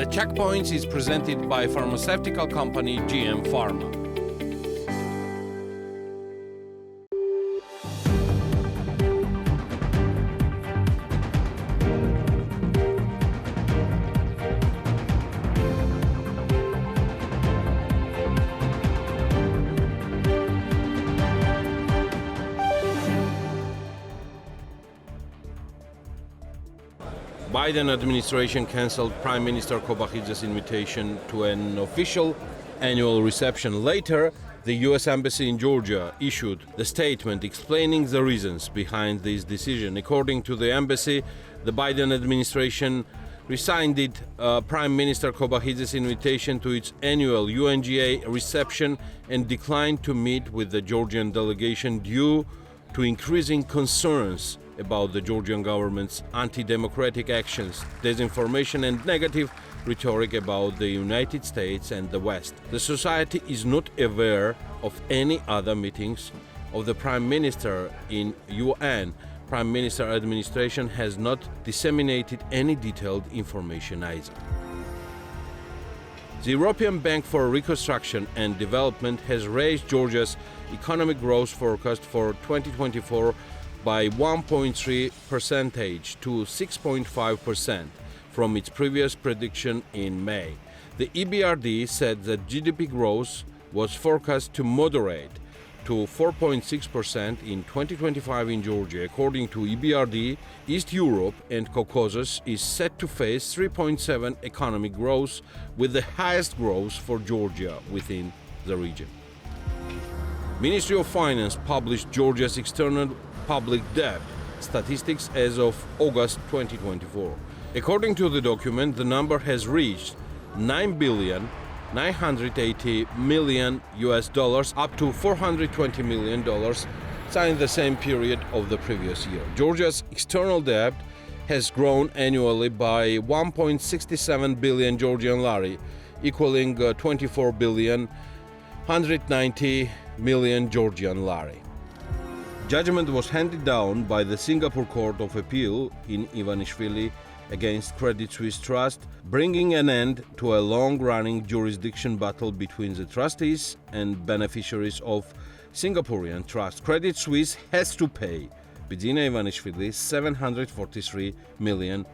The Checkpoints is presented by pharmaceutical company GM Pharma. Biden administration cancelled Prime Minister Kobakidze's invitation to an official annual reception. Later, the U.S. Embassy in Georgia issued the statement explaining the reasons behind this decision. According to the embassy, the Biden administration rescinded Prime Minister Kobakidze's invitation to its annual UNGA reception and declined to meet with the Georgian delegation due to increasing concerns about the Georgian government's anti-democratic actions, disinformation and negative rhetoric about the United States and the West. The society is not aware of any other meetings of the Prime Minister in UN. Prime Minister administration has not disseminated any detailed information either. The European Bank for Reconstruction and Development has raised Georgia's economic growth forecast for 2024 by 1.3 percentage to 6.5% from its previous prediction in May. The EBRD said that GDP growth was forecast to moderate to 4.6% in 2025 in Georgia. According to EBRD, East Europe and Caucasus is set to face 3.7 economic growth, with the highest growth for Georgia within the region. Ministry of Finance published Georgia's external public debt statistics as of August 2024. According to the document, the number has reached $9,980 million up to $420 million since the same period of the previous year. Georgia's external debt has grown annually by 1.67 billion Georgian lari, equaling 24 billion 190 million Georgian lari. Judgment was handed down by the Singapore Court of Appeal in Ivanishvili against Credit Suisse Trust, bringing an end to a long-running jurisdiction battle between the trustees and beneficiaries of Singaporean trust. Credit Suisse has to pay Bidzina Ivanishvili $743 million.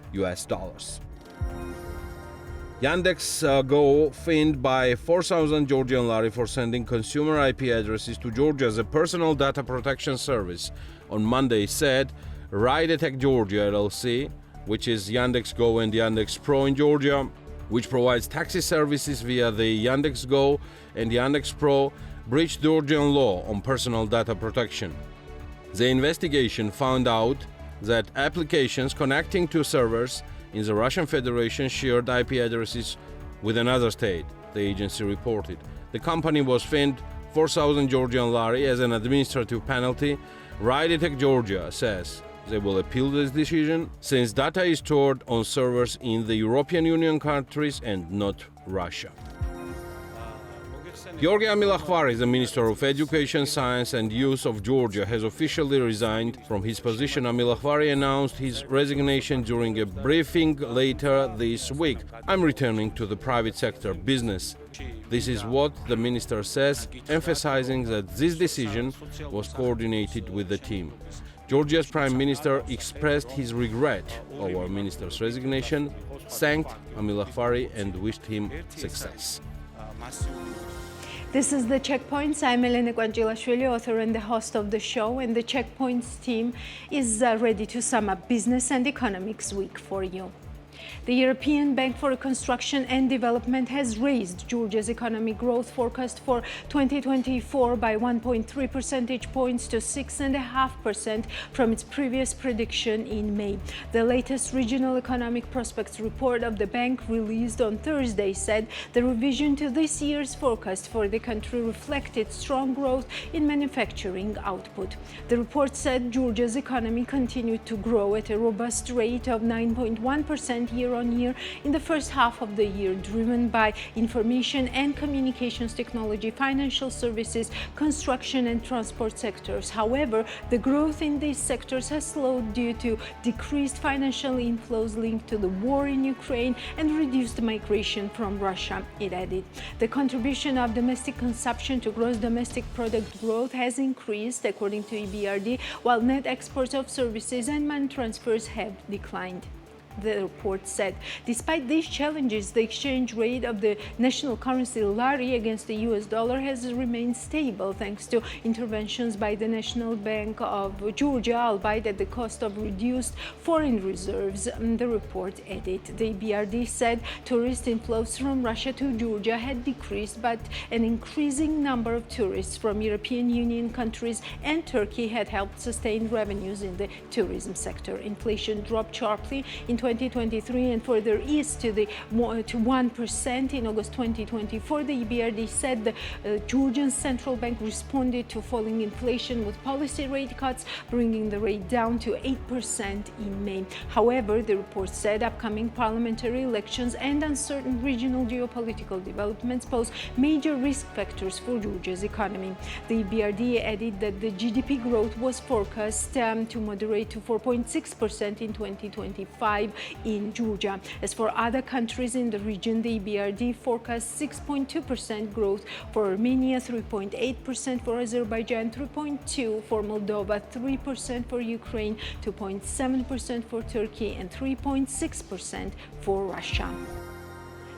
Yandex.Go fined by 4,000 Georgian lari for sending consumer IP addresses to Georgia. The Personal Data Protection Service on Monday said Ride Attack Georgia LLC, which is Yandex.Go and Yandex Pro in Georgia, which provides taxi services via the Yandex.Go and Yandex Pro, breached Georgian law on personal data protection. The investigation found out that applications connecting to servers in the Russian Federation shared IP addresses with another state, the agency reported. The company was fined 4,000 Georgian lari as an administrative penalty. Ride Attack Georgia says they will appeal this decision since data is stored on servers in the European Union countries and not Russia. Georgi Amilahvari, the Minister of Education, Science and Youth of Georgia, has officially resigned from his position. Amilahvari announced his resignation during a briefing later this week. "I'm returning to the private sector business." This is what the minister says, emphasizing that this decision was coordinated with the team. Georgia's Prime Minister expressed his regret over minister's resignation, thanked Amilahvari and wished him success. This is The Checkpoints. I'm Elena Quanchilashvili, author and the host of the show, and the Checkpoints team is ready to sum up business and economics week for you. The European Bank for Reconstruction and Development has raised Georgia's economic growth forecast for 2024 by 1.3 percentage points to 6.5% from its previous prediction in May. The latest regional economic prospects report of the bank, released on Thursday, said the revision to this year's forecast for the country reflected strong growth in manufacturing output. The report said Georgia's economy continued to grow at a robust rate of 9.1% 3% year-on-year in the first half of the year, driven by information and communications technology, financial services, construction and transport sectors. However, the growth in these sectors has slowed due to decreased financial inflows linked to the war in Ukraine and reduced migration from Russia, it added. The contribution of domestic consumption to gross domestic product growth has increased, according to EBRD, while net exports of services and money transfers have declined. The report said. Despite these challenges, the exchange rate of the national currency lari against the US dollar has remained stable thanks to interventions by the National Bank of Georgia, albeit at the cost of reduced foreign reserves, the report added. The BRD said tourist inflows from Russia to Georgia had decreased, but an increasing number of tourists from European Union countries and Turkey had helped sustain revenues in the tourism sector. Inflation dropped sharply in 2023 and further eased to 1% in August 2024. The EBRD said the Georgian Central Bank responded to falling inflation with policy rate cuts, bringing the rate down to 8% in May. However, the report said upcoming parliamentary elections and uncertain regional geopolitical developments pose major risk factors for Georgia's economy. The EBRD added that the GDP growth was forecast to moderate to 4.6% in 2025 in Georgia. As for other countries in the region, the EBRD forecasts 6.2% growth for Armenia, 3.8% for Azerbaijan, 3.2% for Moldova, 3% for Ukraine, 2.7% for Turkey, and 3.6% for Russia.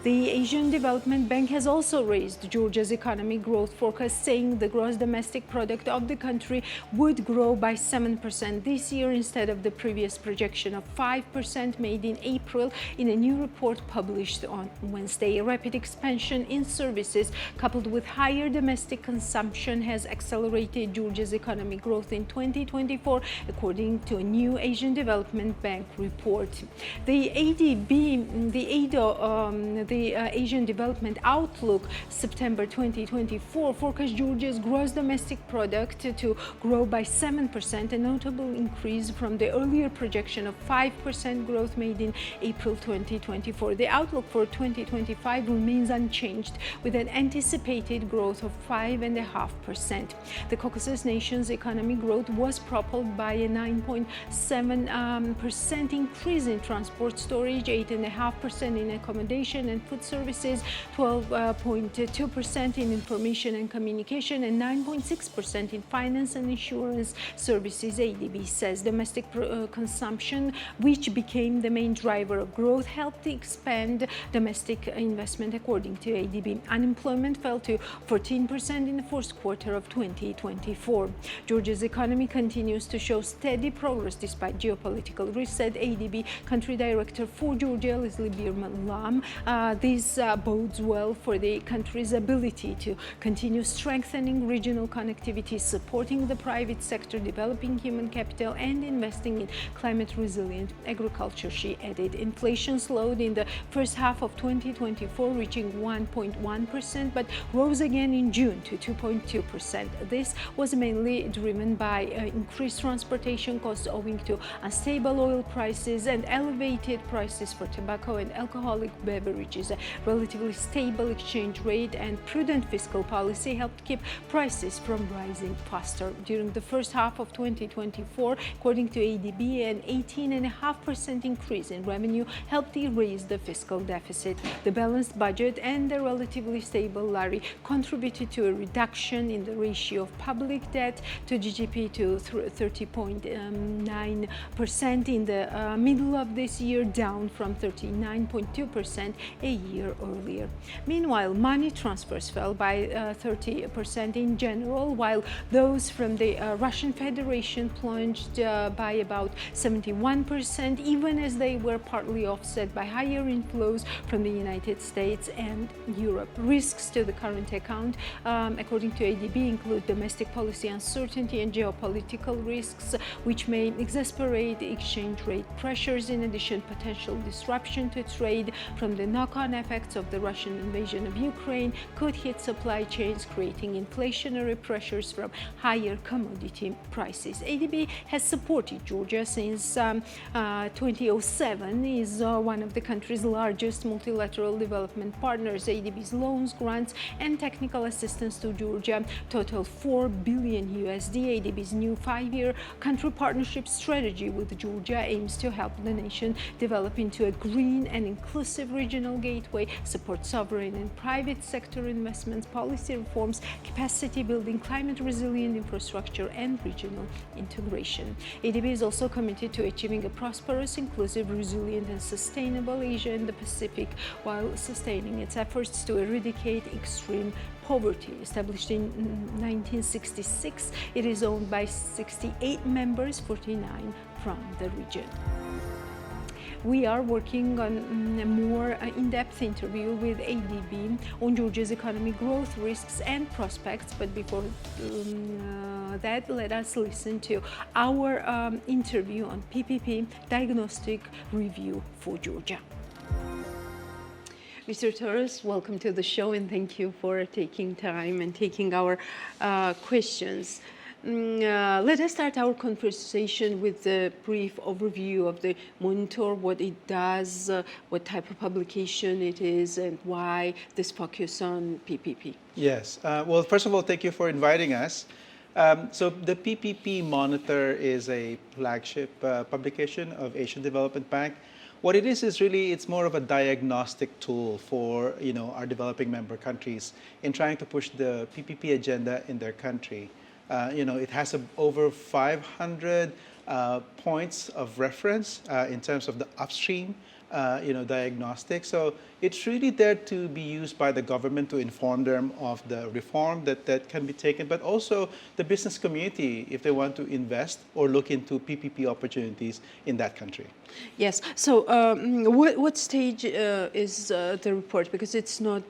The Asian Development Bank has also raised Georgia's economic growth forecast, saying the gross domestic product of the country would grow by 7% this year instead of the previous projection of 5% made in April in a new report published on Wednesday. A rapid expansion in services coupled with higher domestic consumption has accelerated Georgia's economic growth in 2024, according to a new Asian Development Bank report. The ADB, the Asian Development Outlook September 2024 forecast Georgia's gross domestic product to grow by 7%, a notable increase from the earlier projection of 5% growth made in April 2024. The outlook for 2025 remains unchanged, with an anticipated growth of 5.5%. The Caucasus nation's economic growth was propelled by a 9.7% increase in transport storage, 8.5% in accommodation and food services, 12.2% in information and communication, and 9.6% in finance and insurance services, ADB says. Domestic consumption, which became the main driver of growth, helped expand domestic investment, according to ADB. Unemployment fell to 14% in the first quarter of 2024. Georgia's economy continues to show steady progress despite geopolitical risks, said ADB country director for Georgia, Leslie Bierman-Lam. This bodes well for the country's ability to continue strengthening regional connectivity, supporting the private sector, developing human capital, and investing in climate-resilient agriculture, she added. Inflation slowed in the first half of 2024, reaching 1.1%, but rose again in June to 2.2%. This was mainly driven by increased transportation costs owing to unstable oil prices and elevated prices for tobacco and alcoholic beverages. A relatively stable exchange rate and prudent fiscal policy helped keep prices from rising faster. During the first half of 2024, according to ADB, an 18.5% increase in revenue helped erase the fiscal deficit. The balanced budget and the relatively stable lari contributed to a reduction in the ratio of public debt to GDP to 30.9% in the middle of this year, down from 39.2% a year earlier. Meanwhile, money transfers fell by 30% in general, while those from the Russian Federation plunged by about 71%, even as they were partly offset by higher inflows from the United States and Europe. Risks to the current account, according to ADB, include domestic policy uncertainty and geopolitical risks, which may exacerbate exchange rate pressures. In addition, potential disruption to trade from the knock-on knock-on effects of the Russian invasion of Ukraine could hit supply chains, creating inflationary pressures from higher commodity prices. ADB has supported Georgia since 2007, is one of the country's largest multilateral development partners. ADB's loans, grants, and technical assistance to Georgia total $4 billion USD. ADB's new 5-year country partnership strategy with Georgia aims to help the nation develop into a green and inclusive regional gateway, support sovereign and private sector investments, policy reforms, capacity building, climate resilient infrastructure, and regional integration. ADB is also committed to achieving a prosperous, inclusive, resilient, and sustainable Asia and the Pacific while sustaining its efforts to eradicate extreme poverty. Established in 1966, it is owned by 68 members, 49 from the region. We are working on a more in-depth interview with ADB on Georgia's economic growth, risks, and prospects. But before that, let us listen to our interview on PPP Diagnostic Review for Georgia. Mr. Torres, welcome to the show, and thank you for taking time and taking our questions. Let us start our conversation with a brief overview of the monitor, what it does, what type of publication it is, and why this focus on PPP. Yes. Well, first of all, thank you for inviting us. So the PPP Monitor is a flagship publication of Asian Development Bank. What it is really, it's more of a diagnostic tool for our developing member countries in trying to push the PPP agenda in their country. It has over 500 points of reference in terms of the upstream, diagnostics. So it's really there to be used by the government to inform them of the reform that can be taken, but also the business community if they want to invest or look into PPP opportunities in that country. Yes. So what stage is the report? Because it's not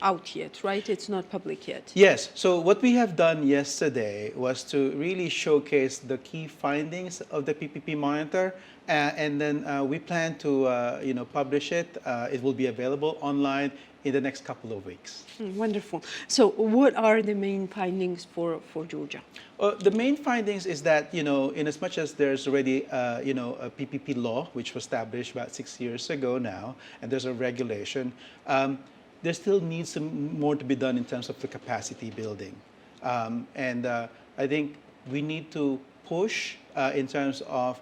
out yet, right? It's not public yet. Yes. So what we have done yesterday was to really showcase the key findings of the PPP Monitor. And then we plan to publish it. It will be available online in the next couple of weeks. Wonderful. So what are the main findings for Georgia? The main findings is that, in as much as there's already, a PPP law, which was established about 6 years ago now, and there's a regulation, there still needs some more to be done in terms of the capacity building. And I think we need to push in terms of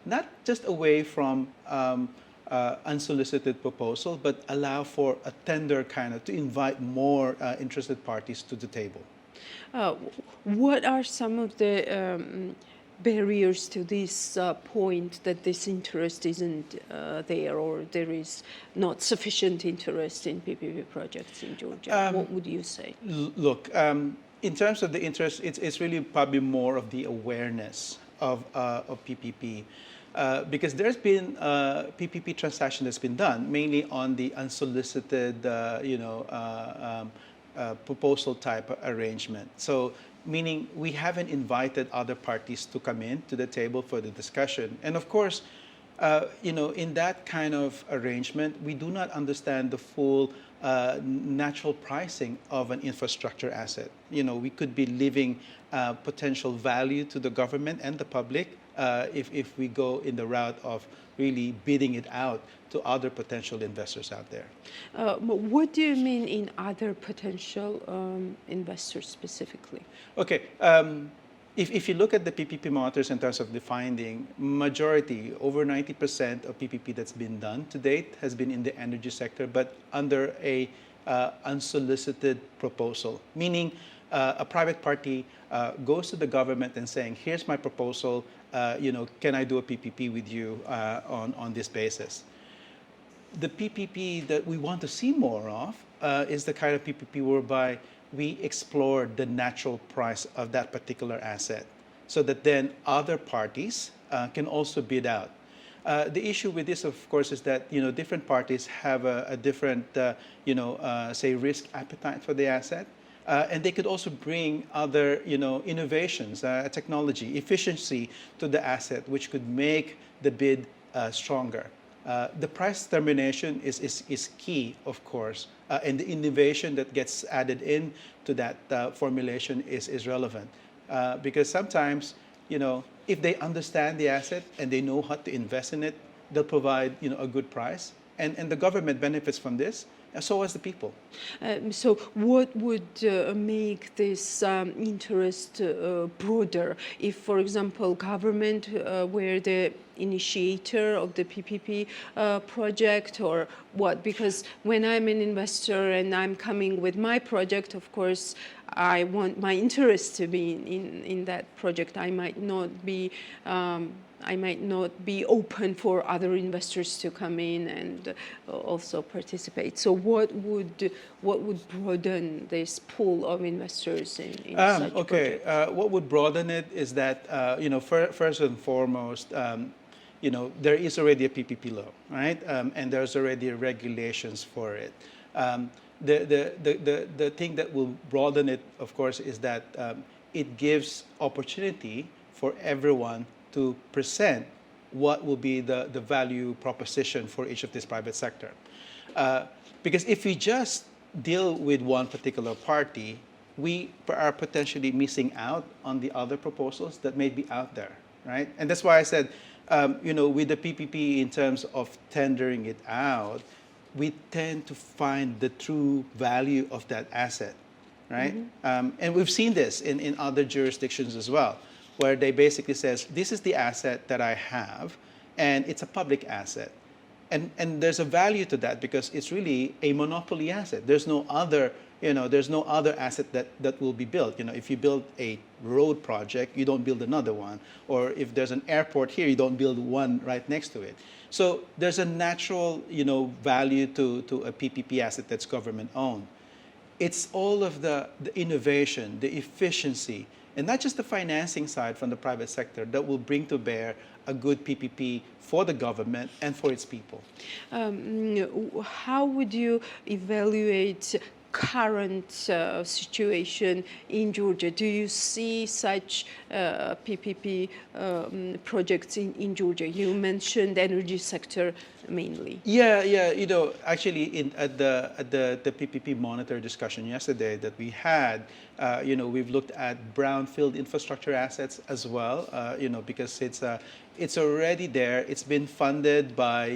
not just away from unsolicited proposal, but allow for a tender kind of to invite more interested parties to the table. What are some of the barriers to this point that this interest isn't there, or there is not sufficient interest in PPP projects in Georgia? What would you say? Look, in terms of the interest, it's really probably more of the awareness of PPP. Because there's been PPP transaction that's been done mainly on the unsolicited, proposal type arrangement. So, meaning we haven't invited other parties to come in to the table for the discussion. And of course, in that kind of arrangement, we do not understand the full natural pricing of an infrastructure asset. We could be leaving potential value to the government and the public if we go in the route of really bidding it out to other potential investors out there. What do you mean in other potential investors specifically? Okay. If you look at the PPP monitors in terms of the finding, majority, over 90% of PPP that's been done to date has been in the energy sector, but under a unsolicited proposal, meaning a private party goes to the government and saying, here's my proposal, can I do a PPP with you on this basis? The PPP that we want to see more of is the kind of PPP whereby we explore the natural price of that particular asset so that then other parties can also bid out. The issue with this, of course, is that different parties have a different, say, risk appetite for the asset. And they could also bring other, innovations, technology, efficiency to the asset, which could make the bid stronger. The price determination is key, of course, and the innovation that gets added in to that formulation is relevant. Because sometimes, if they understand the asset and they know how to invest in it, they'll provide, a good price. And the government benefits from this, and so as the people. So what would make this interest broader if, for example, government were the initiator of the PPP project, or what? Because when I'm an investor and I'm coming with my project, of course, I want my interest to be in that project. I might not be open for other investors to come in and also participate. So what would broaden this pool of investors in such project? What would broaden it is that first and foremost, there is already a PPP law, right? And there's already regulations for it. The thing that will broaden it, of course, is that it gives opportunity for everyone to present what will be the value proposition for each of this private sector. Because if we just deal with one particular party, we are potentially missing out on the other proposals that may be out there, right? And that's why I said, with the PPP in terms of tendering it out, we tend to find the true value of that asset, right? And we've seen this in other jurisdictions as well, where they basically says, this is the asset that I have, and it's a public asset. And there's a value to that because it's really a monopoly asset. There's no other, asset that will be built. If you build a road project, you don't build another one. Or if there's an airport here, you don't build one right next to it. So there's a natural, value to a PPP asset that's government owned. It's all of the innovation, the efficiency, and not just the financing side from the private sector that will bring to bear a good PPP for the government and for its people. How would you evaluate current situation in Georgia? Do you see such PPP projects in Georgia? You mentioned energy sector mainly. Yeah. Actually, at the PPP monitor discussion yesterday that we had, we've looked at brownfield infrastructure assets as well. Because it's already there. It's been funded by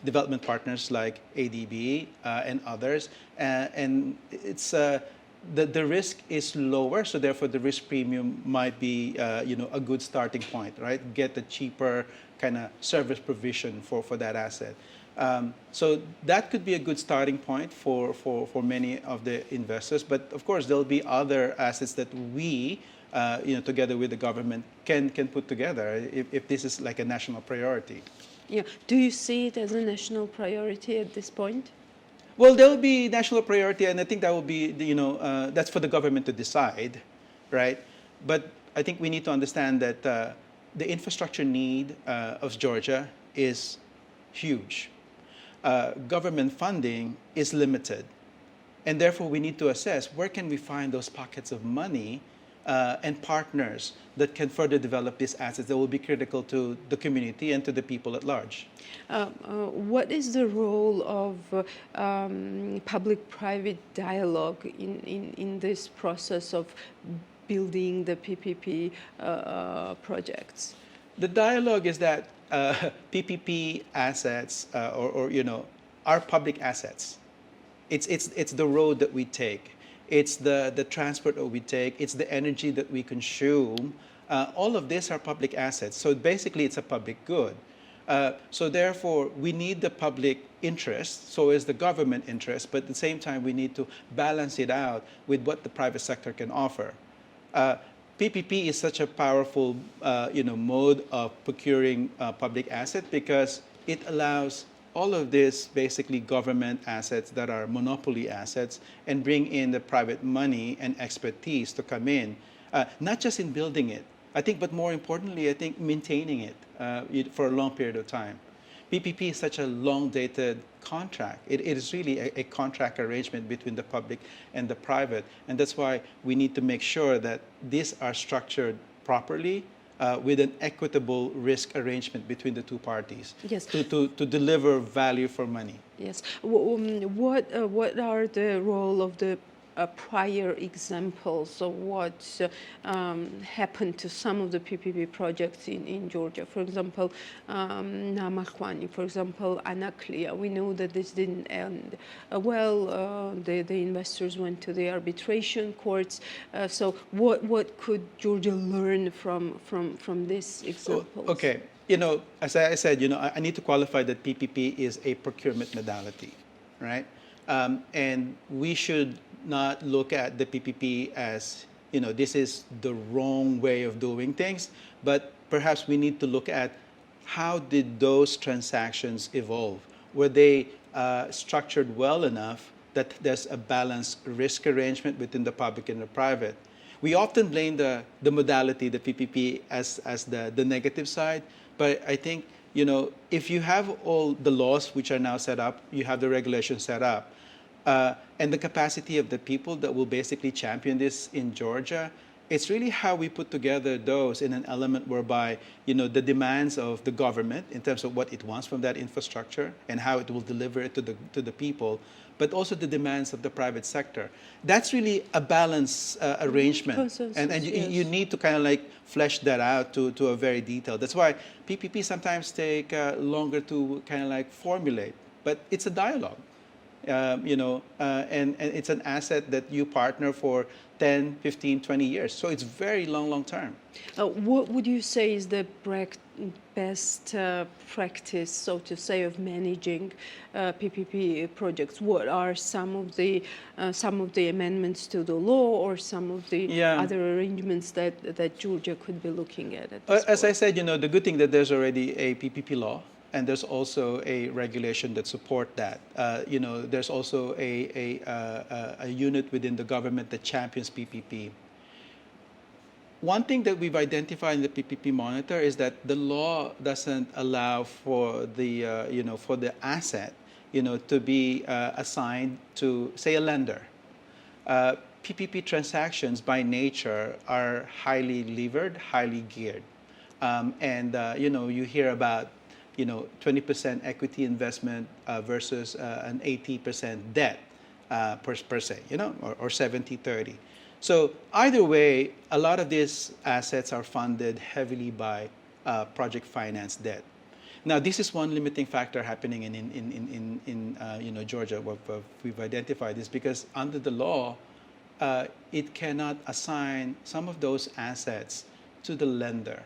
development partners like ADB and others, and it's the risk is lower, so therefore the risk premium might be a good starting point, right? Get the cheaper kind of service provision for that asset. So that could be a good starting point for many of the investors. But of course, there'll be other assets that we, together with the government, can put together if this is like a national priority. Yeah. Do you see it as a national priority at this point? Well, there will be national priority, and I think that will be, that's for the government to decide, right? But I think we need to understand that the infrastructure need of Georgia is huge. Government funding is limited, and therefore we need to assess where can we find those pockets of money and partners that can further develop these assets that will be critical to the community and to the people at large. What is the role of public-private dialogue in this process of building the PPP projects? The dialogue is that PPP assets are public assets. It's the road that we take. It's the transport that we take. It's the energy that we consume. All of these are public assets. So basically, it's a public good. So therefore, we need the public interest, so is the government interest, but at the same time, we need to balance it out with what the private sector can offer. PPP is such a powerful, mode of procuring public asset because it allows all of this basically government assets that are monopoly assets and bring in the private money and expertise to come in, not just in building it, I think, but more importantly, I think maintaining it for a long period of time. PPP is such a long-dated contract. It is really a contract arrangement between the public and the private, and that's why we need to make sure that these are structured properly with an equitable risk arrangement between the two parties Yes. to deliver value for money. Yes. What are the role of the prior examples of what happened to some of the PPP projects in Georgia? For example, Namakwani, for example, Anaklia. We know that this didn't end well. The investors went to the arbitration courts. So what could Georgia learn from this example? Okay. You know, as I said, you know, I need to qualify that PPP is a procurement modality, right? And we should not look at the PPP as, you know, this is the wrong way of doing things, but perhaps we need to look at how did those transactions evolve? Were they structured well enough that there's a balanced risk arrangement between the public and the private? We often blame the modality, the PPP, as the negative side, but I think, you know, if you have all the laws which are now set up, you have the regulations set up, and the capacity of the people that will basically champion this in Georgia, it's really how we put together those in an element whereby, you know, the demands of the government in terms of what it wants from that infrastructure and how it will deliver it to the people, but also the demands of the private sector. That's really a balanced arrangement. Consensus, And yes. you need to kind of like flesh that out to a very detail. That's why PPP sometimes take longer to kind of like formulate, but it's a dialogue. You know, and it's an asset that you partner for 10, 15, 20 years. So it's very long term. What would you say is the best practice, so to say, of managing PPP projects? What are some of the amendments to the law or some of the Yeah. other arrangements that Georgia could be looking at this As I point? said, you know, the good thing that there's already a PPP law, and there's also a regulation that support that. You know, there's also a unit within the government that champions PPP. One thing that we've identified in the PPP monitor is that the law doesn't allow for the you know, for the asset, you know, to be assigned to, say, a lender. PPP transactions by nature are highly levered, highly geared, and you know, you hear about, you know, 20% equity investment versus an 80% debt per se, you know, or 70-30. So either way, a lot of these assets are funded heavily by project finance debt. Now, this is one limiting factor happening in you know, Georgia. What we've identified is because under the law, it cannot assign some of those assets to the lender,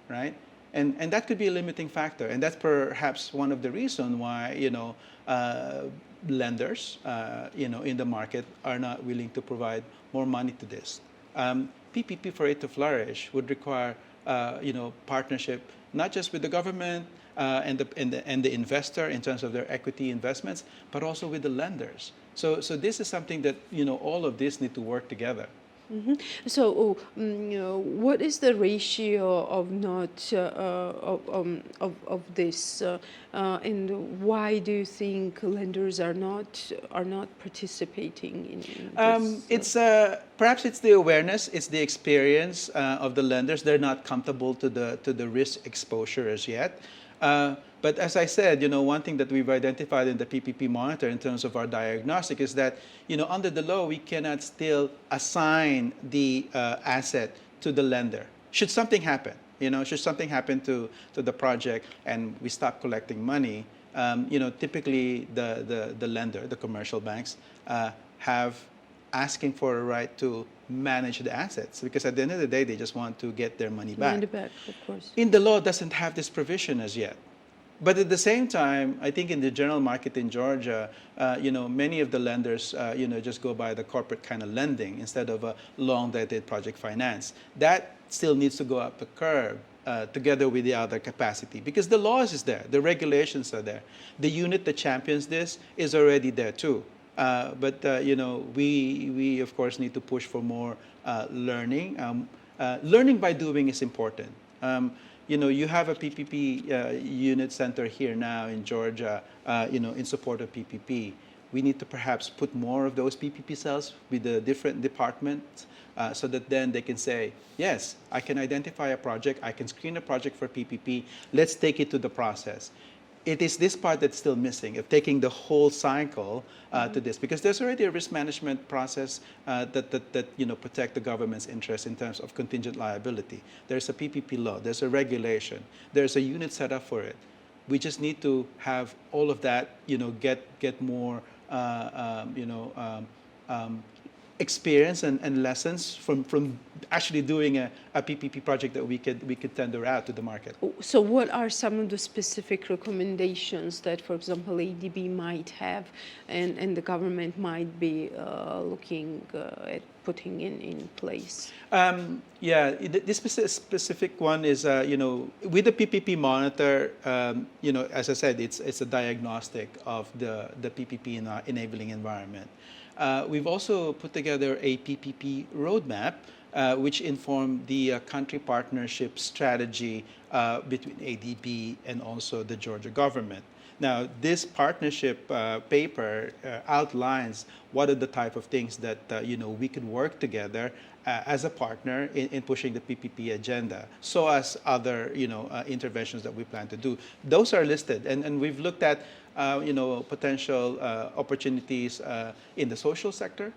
right? And that could be a limiting factor, and that's perhaps one of the reasons why, you know, lenders, you know, in the market are not willing to provide more money to this. PPP, for it to flourish, would require, you know, partnership not just with the government and the investor in terms of their equity investments, but also with the lenders. So this is something that, you know, all of this need to work together. Mhm. So, you know, what is the ratio of not of this, and why do you think lenders are not participating in this? It's perhaps it's the awareness, it's the experience of the lenders. They're not comfortable to the risk exposure as yet. But as I said, you know, one thing that we've identified in the PPP monitor in terms of our diagnostic is that, you know, under the law, we cannot still assign the asset to the lender. Should something happen, you know, should something happen to the project and we stop collecting money, you know, typically the lender, the commercial banks, have asking for a right to manage the assets, because at the end of the day, they just want to get their money back. Money back, of course. In the law, doesn't have this provision as yet. But at the same time, I think in the general market in Georgia, you know, many of the lenders, you know, just go by the corporate kind of lending instead of a long-dated project finance. That still needs to go up the curve together with the other capacity, because the laws is there, the regulations are there. The unit that champions this is already there too. But you know, we of course need to push for more learning. Learning by doing is important. You know, you have a PPP unit center here now in Georgia, you know, in support of PPP. We need to perhaps put more of those PPP cells with the different departments so that then they can say, yes, I can identify a project, I can screen a project for PPP, let's take it to the process. It is this part that's still missing, of taking the whole cycle to this, because there's already a risk management process that protect the government's interest in terms of contingent liability. There's a PPP law, there's a regulation, there's a unit set up for it. We just need to have all of that, get more, experience and lessons from actually doing a PPP project that we could tender out to the market. So what are some of the specific recommendations that, for example, ADB might have and the government might be looking at putting in place? This specific one is, with the PPP monitor, as I said, it's a diagnostic of the PPP enabling environment. We've also put together a PPP roadmap, which informed the country partnership strategy between ADB and also the Georgia government. Now, this partnership paper outlines what are the type of things that we could work together as a partner in pushing the PPP agenda, so as other interventions that we plan to do. Those are listed, and we've looked at potential opportunities in the social sector,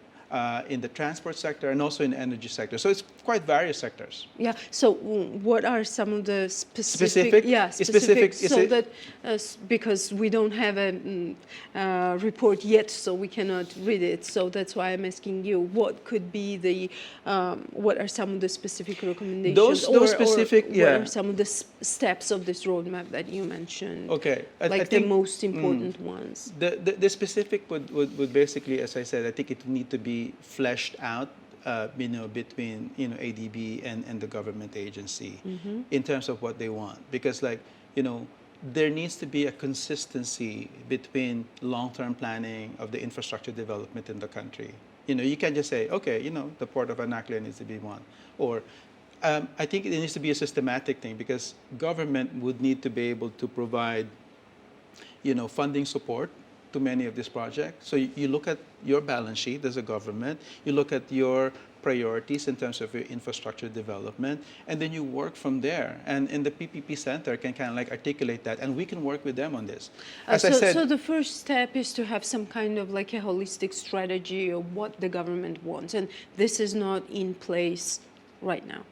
in the transport sector, and also in the energy sector. So it's quite various sectors. Yeah. So what are some of the specific? So that because we don't have a report yet, so we cannot read it. So that's why I'm asking you, what could be the what are some of the specific recommendations? Those specific. What are some of the steps of this roadmap that you mentioned? Okay. I think the most important ones. The specific would basically, as I said, I think it would need to be fleshed out, between ADB and the government agency in terms of what they want, because there needs to be a consistency between long-term planning of the infrastructure development in the country. You can't just say, okay, the port of Anacleon needs to be one, or I think it needs to be a systematic thing, because government would need to be able to provide funding support to many of these projects. So you look at your balance sheet as a government, you look at your priorities in terms of your infrastructure development, and then you work from there. And the PPP Center can kind of articulate that, and we can work with them on this. As I said, so the first step is to have some kind of a holistic strategy of what the government wants, and this is not in place right now.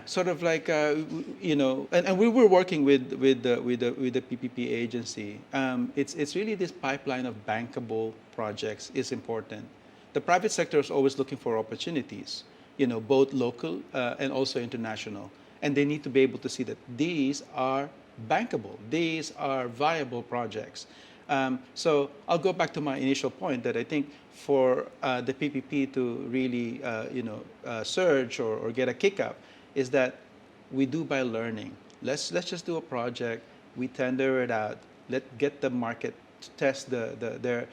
Sort of and we were working with the PPP agency. It's really this pipeline of bankable projects is important. The private sector is always looking for opportunities, both local and also international, and they need to be able to see that these are bankable, these are viable projects. So I'll go back to my initial point that I think for the PPP to really, surge or get a kick up is that we do by learning. Let's just do a project, we tender it out, get the market to test their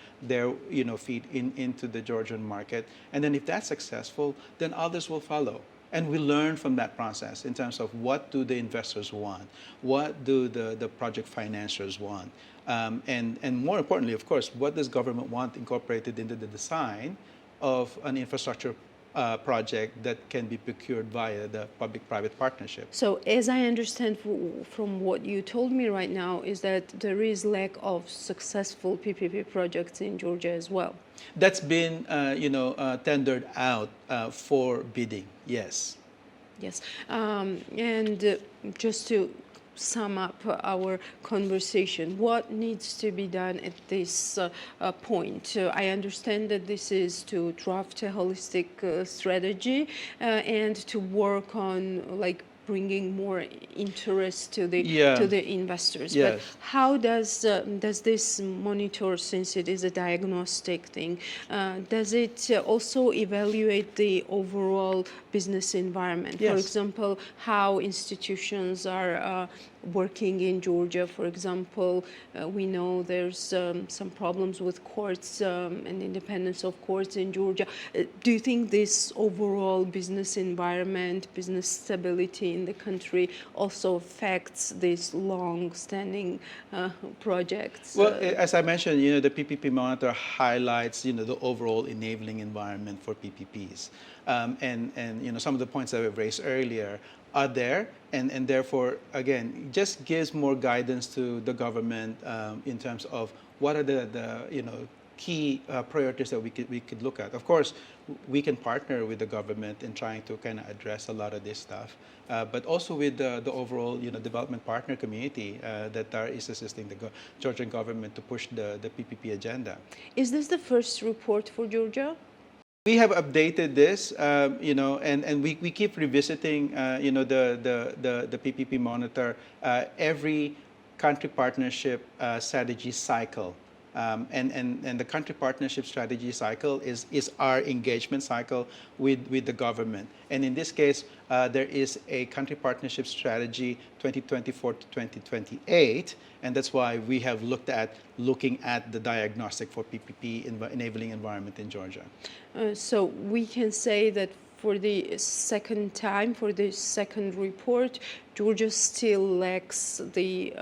feed into the Georgian market, and then if that's successful, then others will follow. And we learn from that process in terms of what do the investors want, what do the project financiers want, and more importantly, of course, what does government want incorporated into the design of an infrastructure project that can be procured via the public-private partnership. So as I understand from what you told me right now is that there is lack of successful PPP projects in Georgia as well. That's been, tendered out for bidding, yes. Yes, and just to sum up our conversation, what needs to be done at this point? I understand that this is to draft a holistic strategy and to work on bringing more interest to the investors. Yes. But how does this monitor, since it is a diagnostic thing, does it also evaluate the overall business environment? Yes. For example, how institutions are working in Georgia. For example, we know there's some problems with courts and independence of courts in Georgia. Do you think this overall business environment, business stability in the country also affects these long-standing projects? Well, as I mentioned, the PPP monitor highlights, the overall enabling environment for PPPs, and some of the points that we've raised earlier are there, and therefore, again, it just gives more guidance to the government in terms of what are the key priorities that we could look at. Of course, we can partner with the government in trying to kind of address a lot of this stuff, but also with the overall development partner community that is assisting the Georgian government to push the PPP agenda. Is this the first report for Georgia? We have updated this, and we keep revisiting, the PPP monitor every country partnership strategy cycle. And the country partnership strategy cycle is our engagement cycle with the government. And in this case, there is a country partnership strategy 2024 to 2028, and that's why we have looking at the diagnostic for PPP enabling environment in Georgia. So we can say that for the second time, for the second report, Georgia still lacks the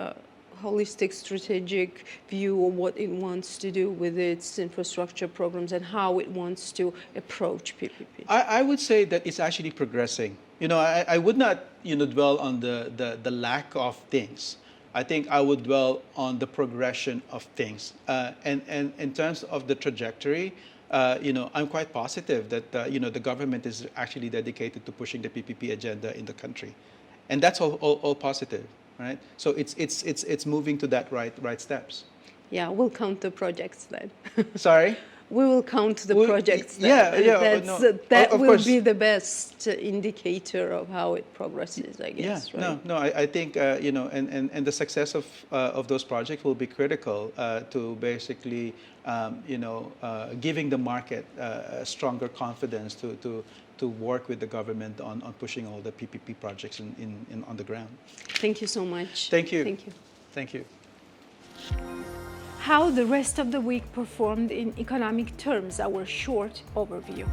holistic strategic view of what it wants to do with its infrastructure programs and how it wants to approach PPP. I would say that it's actually progressing. I would not dwell on the lack of things. I think I would dwell on the progression of things. And in terms of the trajectory, I'm quite positive that the government is actually dedicated to pushing the PPP agenda in the country, and that's all positive. Right, so it's moving to that right steps. Yeah, we'll count the projects then. Sorry. We will count the projects. That will be the best indicator of how it progresses, I guess. Yeah, right? no, I think and the success of those projects will be critical to basically giving the market stronger confidence to work with the government on pushing all the PPP projects on the ground. Thank you so much. Thank you. Thank you. Thank you. How the rest of the week performed in economic terms, our short overview.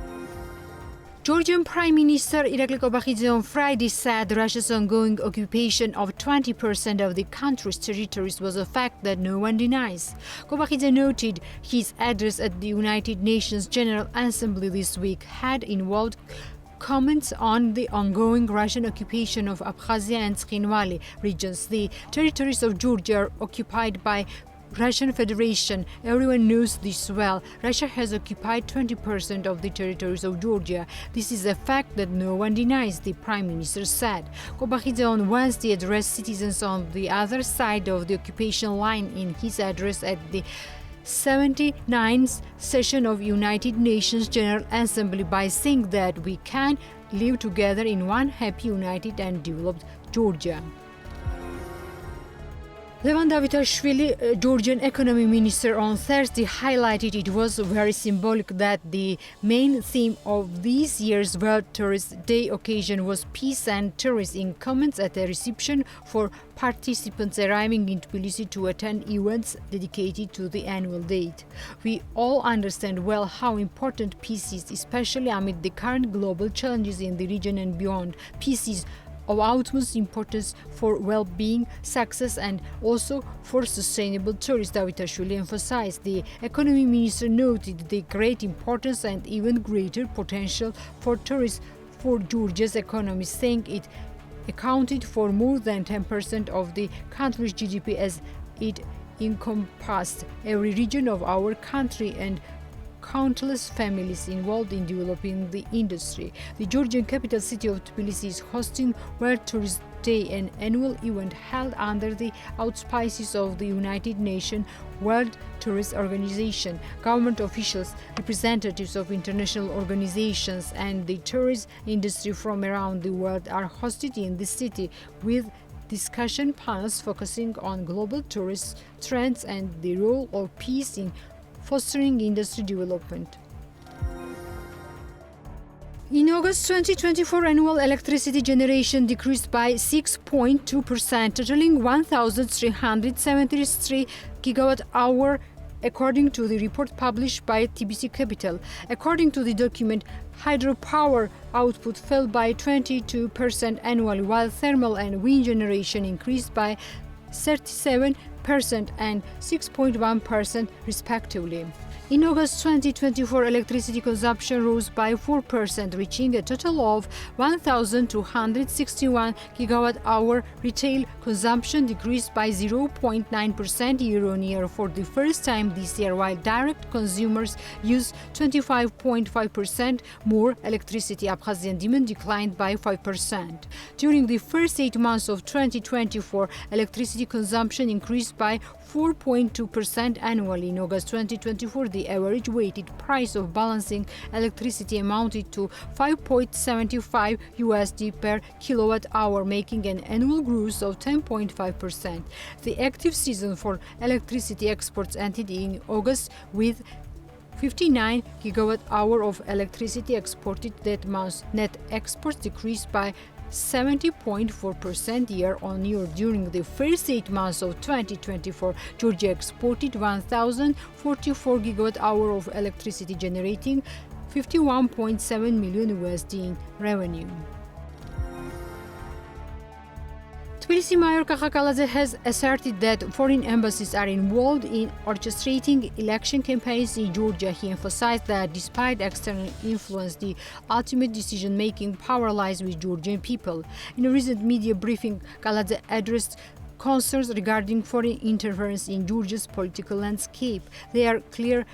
Georgian Prime Minister Irakli Kobakhidze on Friday said Russia's ongoing occupation of 20% of the country's territories was a fact that no one denies. Kobakhidze noted his address at the United Nations General Assembly this week had involved comments on the ongoing Russian occupation of Abkhazia and Tskhinvali regions. The territories of Georgia are occupied by Russian Federation. Everyone knows this well. Russia has occupied 20% of the territories of Georgia. This is a fact that no one denies, the Prime Minister said. Kobakhidze on Wednesday addressed citizens on the other side of the occupation line in his address at the 79th session of United Nations General Assembly by saying that we can live together in one happy, united and developed Georgia. Levan Davitashvili, Georgian economy minister, on Thursday highlighted it was very symbolic that the main theme of this year's World Tourist Day occasion was peace and tourism in comments at a reception for participants arriving in Tbilisi to attend events dedicated to the annual date. We all understand well how important peace is, especially amid the current global challenges in the region and beyond. Peace is of utmost importance for well-being, success and also for sustainable tourism, Davitashvili emphasized. The economy minister noted the great importance and even greater potential for tourism for Georgia's economy, saying it accounted for more than 10% of the country's GDP as it encompassed every region of our country and countless families involved in developing the industry. The Georgian capital city of Tbilisi is hosting World Tourist Day, an annual event held under the auspices of the United Nations World Tourist Organization. Government officials, representatives of international organizations and the tourist industry from around the world are hosted in the city with discussion panels focusing on global tourist trends and the role of peace in fostering industry development. In August 2024, annual electricity generation decreased by 6.2%, totaling 1,373 gigawatt-hour, according to the report published by TBC Capital. According to the document, hydropower output fell by 22% annually, while thermal and wind generation increased by 37% and 6.1% respectively. In August 2024, electricity consumption rose by 4%, reaching a total of 1,261 gigawatt-hour. Retail consumption decreased by 0.9% year-on-year for the first time this year, while direct consumers used 25.5% more electricity. Abkhazian demand declined by 5%. During the first 8 months of 2024, electricity consumption increased by 4.2% annually. In August 2024, the average weighted price of balancing electricity amounted to $5.75 per kilowatt-hour, making an annual growth of 10.5%. The active season for electricity exports ended in August with 59 gigawatt-hour of electricity exported that month. Net exports decreased by 70.4% year-on-year. During the first 8 months of 2024, Georgia exported 1,044 gigawatt-hour of electricity, generating $51.7 million in revenue. Tbilisi Mayor Kakakaladze has asserted that foreign embassies are involved in orchestrating election campaigns in Georgia. He emphasized that despite external influence, the ultimate decision-making power lies with Georgian people. In a recent media briefing, Kaladze addressed concerns regarding foreign interference in Georgia's political landscape. They are clear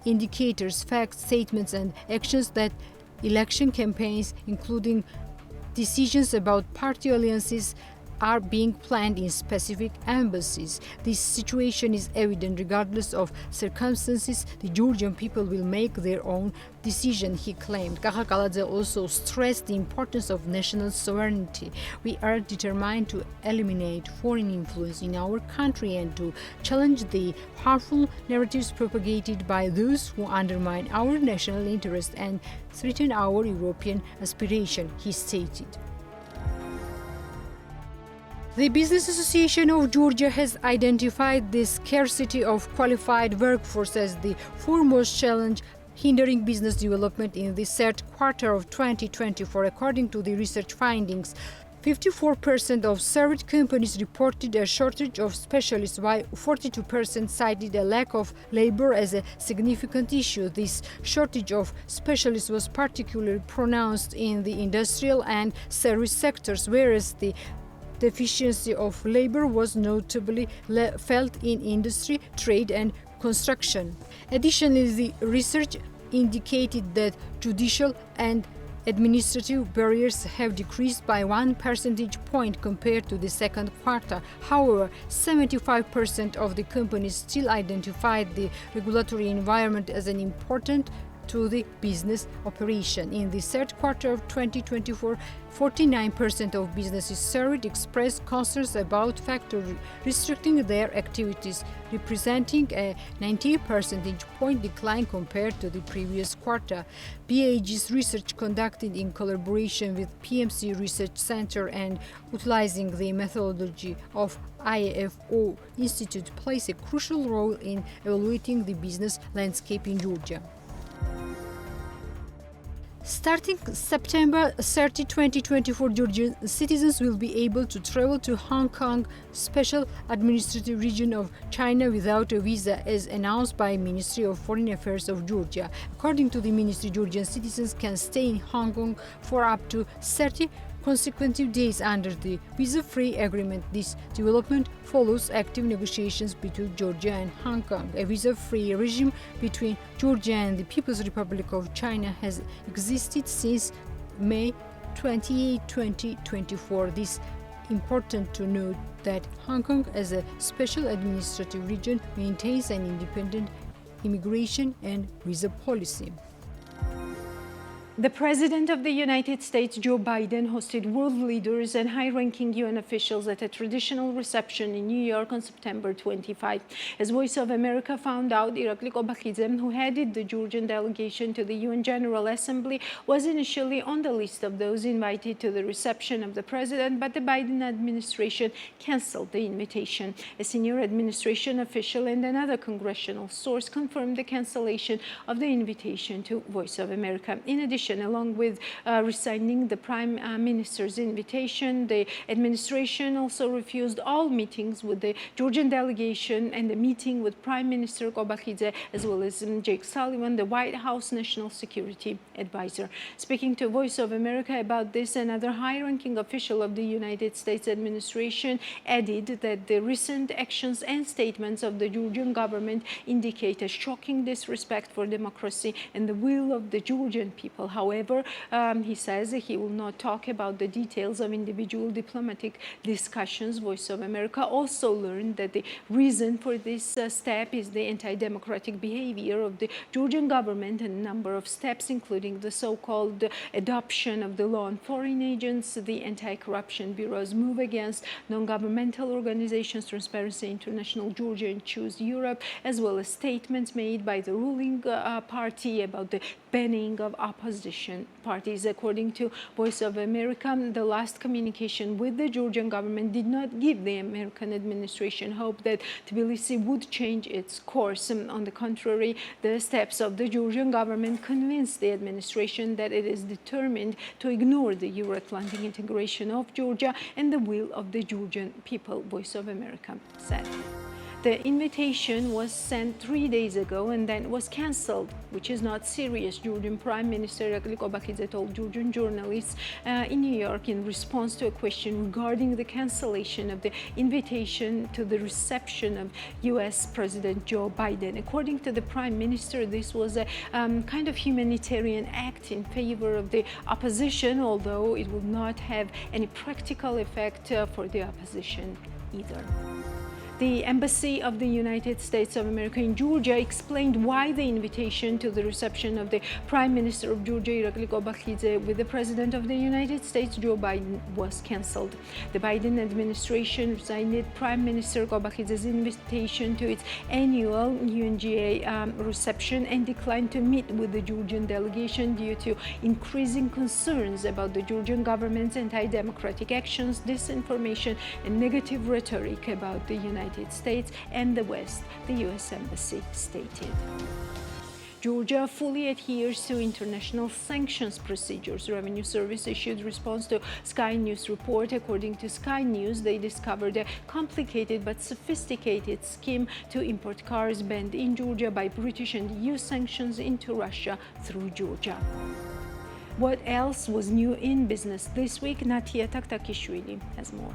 indicators, facts, statements, and actions that election campaigns, including decisions about party alliances, are being planned in specific embassies. This situation is evident regardless of circumstances. The Georgian people will make their own decision, he claimed. Kakakaladze also stressed the importance of national sovereignty. We are determined to eliminate foreign influence in our country and to challenge the harmful narratives propagated by those who undermine our national interest and threaten our European aspiration, he stated. The Business Association of Georgia has identified the scarcity of qualified workforce as the foremost challenge hindering business development in the third quarter of 2024. According to the research findings, 54% of surveyed companies reported a shortage of specialists, while 42% cited a lack of labor as a significant issue. This shortage of specialists was particularly pronounced in the industrial and service sectors, whereas the deficiency of labor was notably felt in industry, trade, and construction. Additionally, the research indicated that judicial and administrative barriers have decreased by 1 percentage point compared to the second quarter. However, 75% of the companies still identified the regulatory environment as an important to the business operation. In the third quarter of 2024, 49% of businesses surveyed expressed concerns about factors restricting their activities, representing a 90 percentage point decline compared to the previous quarter. BAG's research, conducted in collaboration with PMC Research Center and utilizing the methodology of IFO Institute, plays a crucial role in evaluating the business landscape in Georgia. Starting September 30, 2024, Georgian citizens will be able to travel to Hong Kong Special Administrative Region of China without a visa, as announced by Ministry of Foreign Affairs of Georgia. According to the ministry, Georgian citizens can stay in Hong Kong for up to 30 consecutive days under the visa-free agreement. This development follows active negotiations between Georgia and Hong Kong. A visa-free regime between Georgia and the People's Republic of China has existed since May 28, 2024. This important to note that Hong Kong, as a special administrative region, maintains an independent immigration and visa policy. The President of the United States, Joe Biden, hosted world leaders and high-ranking UN officials at a traditional reception in New York on September 25. As Voice of America found out, Irakli Kobakhidze, who headed the Georgian delegation to the UN General Assembly, was initially on the list of those invited to the reception of the President, but the Biden administration canceled the invitation. A senior administration official and another congressional source confirmed the cancellation of the invitation to Voice of America. In addition, along with rescinding the Prime Minister's invitation, the administration also refused all meetings with the Georgian delegation and the meeting with Prime Minister Kobakhidze, as well as Jake Sullivan, the White House National Security Advisor. Speaking to Voice of America about this, another high-ranking official of the United States administration added that the recent actions and statements of the Georgian government indicate a shocking disrespect for democracy and the will of the Georgian people. However, he says he will not talk about the details of individual diplomatic discussions. Voice of America also learned that the reason for this step is the anti-democratic behavior of the Georgian government and a number of steps, including the so-called adoption of the law on foreign agents, the Anti-Corruption Bureau's move against non-governmental organizations, Transparency International, Georgia and Choose Europe, as well as statements made by the ruling party about the banning of opposition parties. According to Voice of America, the last communication with the Georgian government did not give the American administration hope that Tbilisi would change its course. On the contrary, the steps of the Georgian government convinced the administration that it is determined to ignore the Euro-Atlantic integration of Georgia and the will of the Georgian people, Voice of America said. The invitation was sent 3 days ago and then was cancelled, which is not serious, Georgian Prime Minister Irakli Kobakhidze told Georgian journalists in New York in response to a question regarding the cancellation of the invitation to the reception of U.S. President Joe Biden. According to the Prime Minister, this was a kind of humanitarian act in favor of the opposition, although it would not have any practical effect for the opposition either. The Embassy of the United States of America in Georgia explained why the invitation to the reception of the Prime Minister of Georgia, Irakli Kobakhidze, with the President of the United States, Joe Biden, was cancelled. The Biden administration rescinded Prime Minister Kobakhidze's invitation to its annual UNGA reception and declined to meet with the Georgian delegation due to increasing concerns about the Georgian government's anti-democratic actions, disinformation, and negative rhetoric about the United States and the West, the U.S. Embassy stated. Georgia fully adheres to international sanctions procedures. Revenue Service issued response to Sky News report. According to Sky News, they discovered a complicated but sophisticated scheme to import cars banned in Georgia by British and EU sanctions into Russia through Georgia. What else was new in business this week? Natia Taktakishvili has more.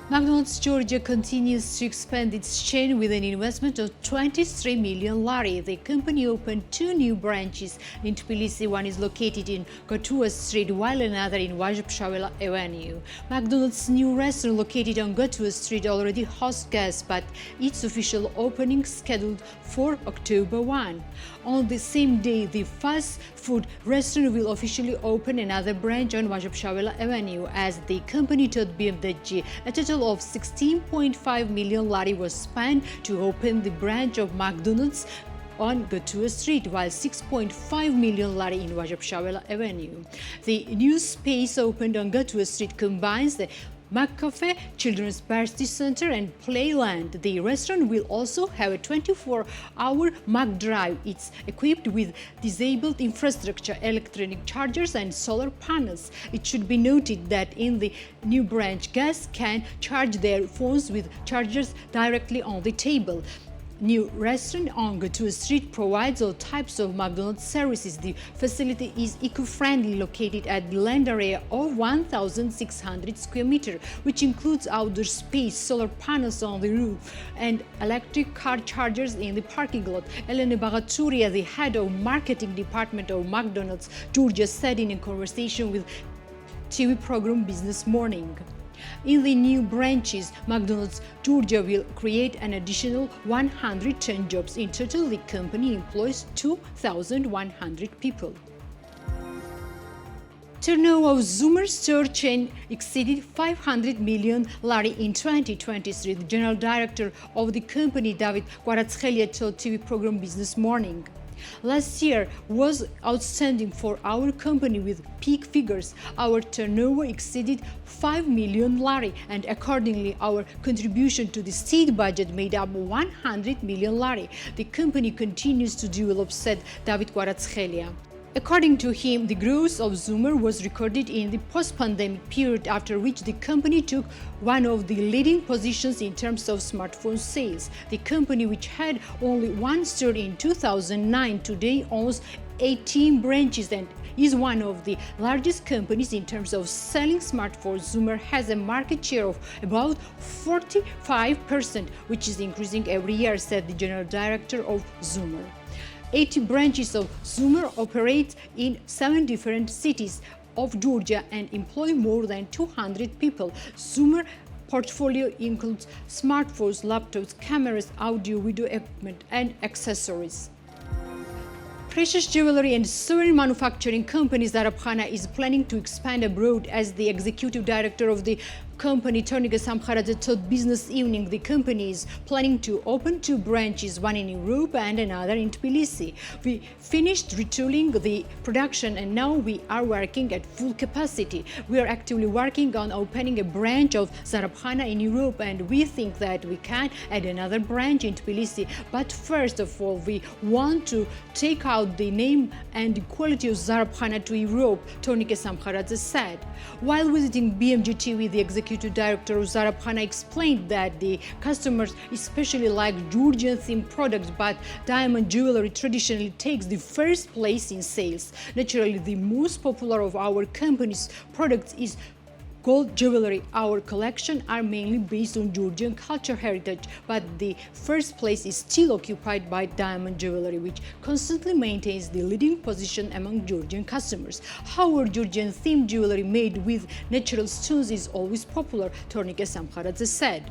McDonald's Georgia continues to expand its chain with an investment of 23 million lari. The company opened 2 new branches in Tbilisi. One is located in Gatua Street, while another in Vazhapshavela Avenue. McDonald's new restaurant located on Gatua Street already hosts guests, but its official opening scheduled for October 1. On the same day, the fast food restaurant will officially open another branch on Vazhapshavela Avenue. As the company told BMWG, a total of 16.5 million lari was spent to open the branch of McDonald's on Gatua Street, while 6.5 million lari in Vazhapshavela Avenue. The new space opened on Gatua Street combines the McCafe, Children's Birthday Center and Playland. The restaurant will also have a 24-hour McDrive. It's equipped with disabled infrastructure, electronic chargers and solar panels. It should be noted that in the new branch, guests can charge their phones with chargers directly on the table. New restaurant on Gatua Street provides all types of McDonald's services. The facility is eco-friendly, located at the land area of 1,600 square meters, which includes outdoor space, solar panels on the roof, and electric car chargers in the parking lot. Elena Bagaturia, the head of marketing department of McDonald's Georgia, said in a conversation with TV program Business Morning. In the new branches, McDonald's Georgia will create an additional 110 jobs. In total, the company employs 2,100 people. Turnover of Zoomer store chain exceeded 500 million lari in 2023. The general director of the company, David Kvaratskhelia, told TV program Business Morning. Last year was outstanding for our company with peak figures. Our turnover exceeded 5 million lari, and accordingly our contribution to the state budget made up 100 million lari. The company continues to develop, said David Kvaratskhelia. According to him, the growth of Zoomer was recorded in the post-pandemic period, after which the company took one of the leading positions in terms of smartphone sales. The company, which had only one store in 2009, today owns 18 branches and is one of the largest companies in terms of selling smartphones. Zoomer has a market share of about 45%, which is increasing every year, said the general director of Zoomer. 80 branches of Zoomer operate in 7 different cities of Georgia and employ more than 200 people. Zoomer portfolio includes smartphones, laptops, cameras, audio, video equipment, and accessories. Precious jewelry and souvenir manufacturing company Zarabkhana is planning to expand abroad. As the executive director of the company, Tornike Samkharadze, told Business Evening, the company is planning to open 2 branches, one in Europe and another in Tbilisi. We finished retooling the production and now we are working at full capacity. We are actively working on opening a branch of Zarabkhana in Europe, and we think that we can add another branch in Tbilisi. But first of all, we want to take out the name and the quality of Zarabkhana to Europe, Tornike Samkharadze said. While visiting BMG TV, the executive director of Zarabkhana explained that the customers especially like Georgian-themed products, but diamond jewelry traditionally takes the first place in sales. Naturally, the most popular of our company's products is gold jewelry. Our collection are mainly based on Georgian culture heritage, but the first place is still occupied by diamond jewelry, which constantly maintains the leading position among Georgian customers. However, Georgian-themed jewelry made with natural stones is always popular, Tornike Samkharadze said.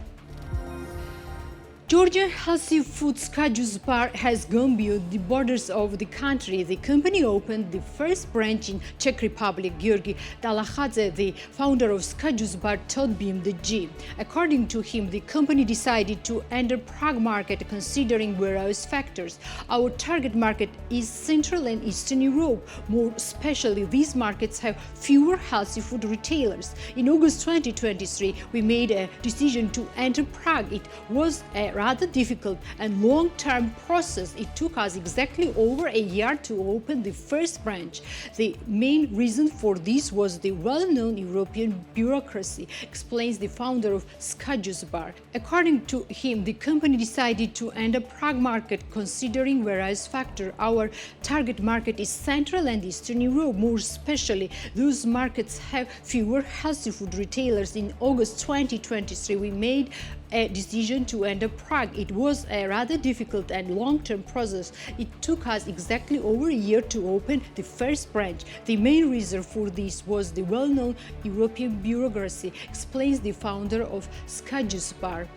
Georgian healthy food Ska Juice Bar has gone beyond the borders of the country. The company opened the first branch in Czech Republic. Georgi Talakhadze, the founder of Ska Juice Bar, told BMG. According to him, the company decided to enter Prague market considering various factors. Our target market is Central and Eastern Europe. More especially, these markets have fewer healthy food retailers. In August 2023, we made a decision to enter Prague. It was a rather difficult and long-term process. It took us exactly over a year to open the first branch. The main reason for this was the well-known European bureaucracy, explains the founder of Ska Juice Bar. According to him, the company decided to enter Prague market considering various factors. Our target market is Central and Eastern Europe. More especially, those markets have fewer healthy food retailers. In August 2023, we made a decision to enter Prague. It was a rather difficult and long-term process. It took us exactly over a year to open the first branch. The main reason for this was the well-known European bureaucracy, explains the founder of Ska Juice Bar.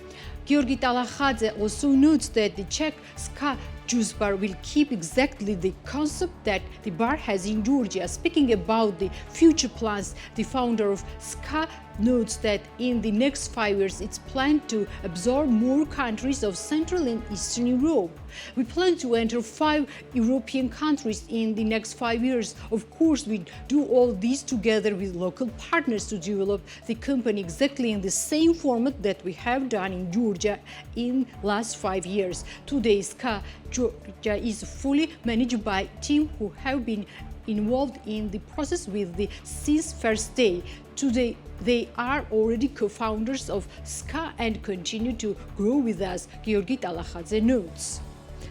Georgi Talakhadze also notes that the Czech Ska Juice Bar will keep exactly the concept that the bar has in Georgia. Speaking about the future plans, the founder of Ska notes that in the next 5 years it's planned to absorb more countries of Central and Eastern Europe. We plan to enter 5 European countries in the next 5 years. Of course, we do all this together with local partners to develop the company exactly in the same format that we have done in Georgia in last 5 years. Today, Ska Georgia is fully managed by a team who have been involved in the process since first day. Today, they are already co-founders of Ska and continue to grow with us, Georgi Talakhadze notes.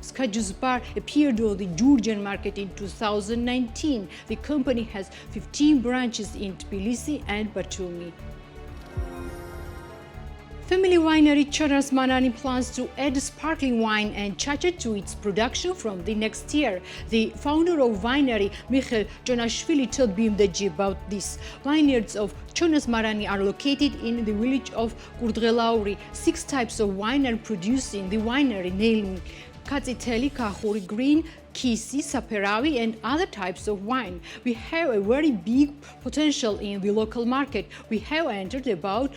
Ska Juice Bar appeared on the Georgian market in 2019. The company has 15 branches in Tbilisi and Batumi. Family winery Chonas Marani plans to add sparkling wine and chacha to its production from the next year. The founder of winery, Mikhail Jonashvili, told BMG about this. Vineyards of Chonas Marani are located in the village of Kurdgelauri. 6 types of wine are produced in the winery, namely Katsiteli, Kahuri Green, Kisi, Saperavi and other types of wine. We have a very big potential in the local market. We have entered about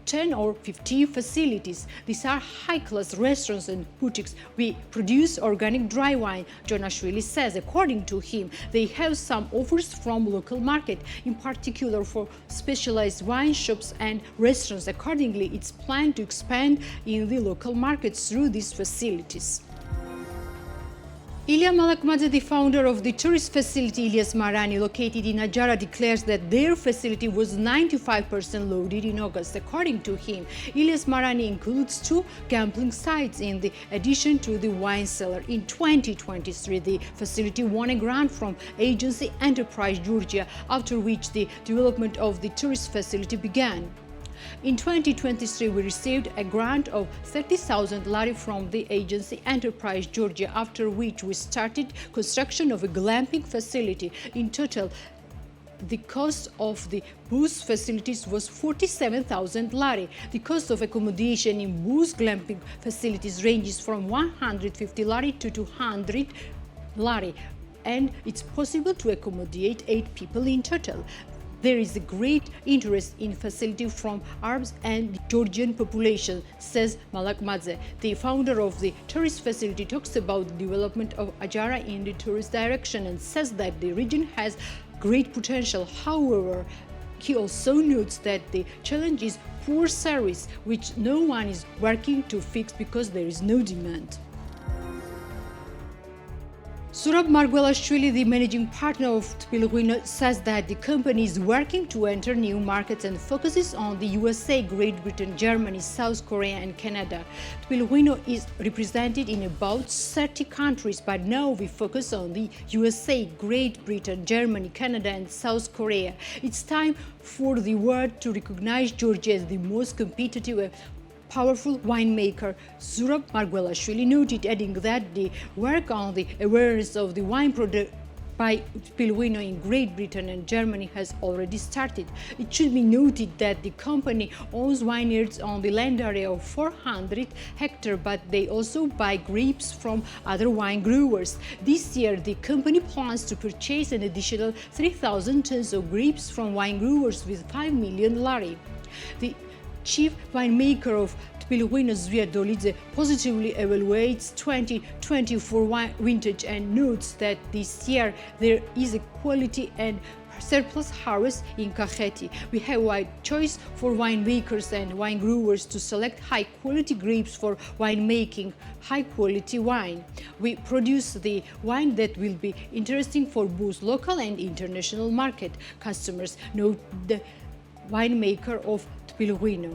10 or 15 facilities. These are high-class restaurants and boutiques. We produce organic dry wine, Jonashvili says. According to him, they have some offers from local market, in particular for specialized wine shops and restaurants. Accordingly, it's planned to expand in the local markets through these facilities. Ilya Malakmadze, the founder of the tourist facility Ilyas Marani, located in Ajara, declares that their facility was 95% loaded in August. According to him, Ilyas Marani includes 2 gambling sites in addition to the wine cellar. In 2023, the facility won a grant from agency Enterprise Georgia, after which the development of the tourist facility began. In 2023, we received a grant of 30,000 lari from the agency Enterprise Georgia, after which we started construction of a glamping facility. In total, the cost of the booze facilities was 47,000 lari. The cost of accommodation in booze glamping facilities ranges from 150 lari to 200 lari, and it's possible to accommodate 8 people in total. There is a great interest in facility from Arabs and Georgian population, says Malakmadze. The founder of the tourist facility talks about the development of Ajara in the tourist direction and says that the region has great potential. However, he also notes that the challenge is poor service, which no one is working to fix because there is no demand. Zurab Margvelashvili, the managing partner of Tbilisi, says that the company is working to enter new markets and focuses on the USA, Great Britain, Germany, South Korea and Canada. Tbilisi is represented in about 30 countries, but now we focus on the USA, Great Britain, Germany, Canada and South Korea. It's time for the world to recognize Georgia as the most competitive powerful winemaker. Zurab Margvelashvili noted, adding that the work on the awareness of the wine product by Tbilisi in Great Britain and Germany has already started. It should be noted that the company owns vineyards on the land area of 400 hectares, but they also buy grapes from other wine growers. This year, the company plans to purchase an additional 3,000 tons of grapes from wine growers with 5 million lari. The chief winemaker of Tbilisi, Zvia Dolidze, positively evaluates 2024 vintage and notes that this year there is a quality and surplus harvest in Kakheti. We have wide choice for winemakers and wine growers to select high-quality grapes for winemaking high-quality wine. We produce the wine that will be interesting for both local and international market customers, note the winemaker of Tbilisi.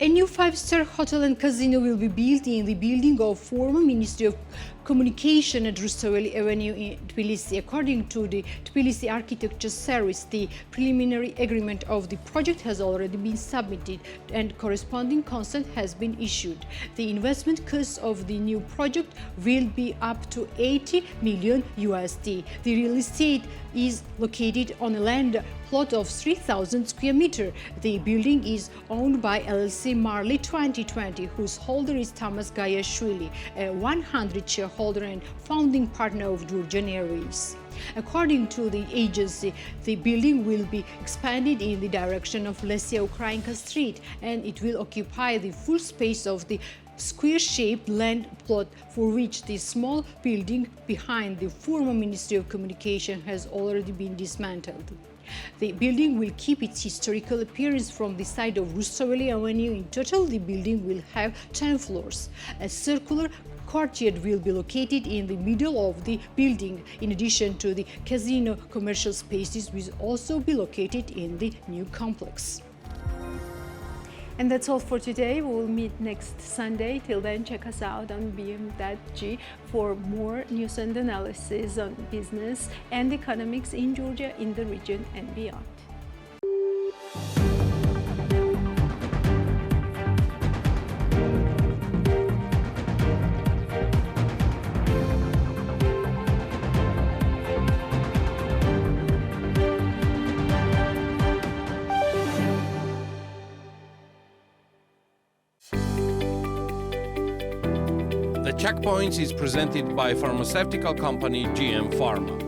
A new 5-star hotel and casino will be built in the building of former Ministry of Communication at Rustaveli Avenue in Tbilisi. According to the Tbilisi Architecture Service, the preliminary agreement of the project has already been submitted and corresponding consent has been issued. The investment cost of the new project will be up to 80 million USD. The real estate is located on a land plot of 3,000 square meters. The building is owned by LLC Marley 2020, whose holder is Thomas Gayashvili, a 100 shareholder and founding partner of Georgian Airways. According to the agency, the building will be expanded in the direction of Lesia Ukrainka Street, and it will occupy the full space of the square-shaped land plot for which the small building behind the former Ministry of Communication has already been dismantled. The building will keep its historical appearance from the side of Rustaveli Avenue. In total, the building will have 10 floors. A circular courtyard will be located in the middle of the building. In addition to the casino, commercial spaces will also be located in the new complex. And that's all for today. We will meet next Sunday. Till then, check us out on bm.g for more news and analysis on business and economics in Georgia, in the region and beyond. The Checkpoints is presented by pharmaceutical company GM Pharma.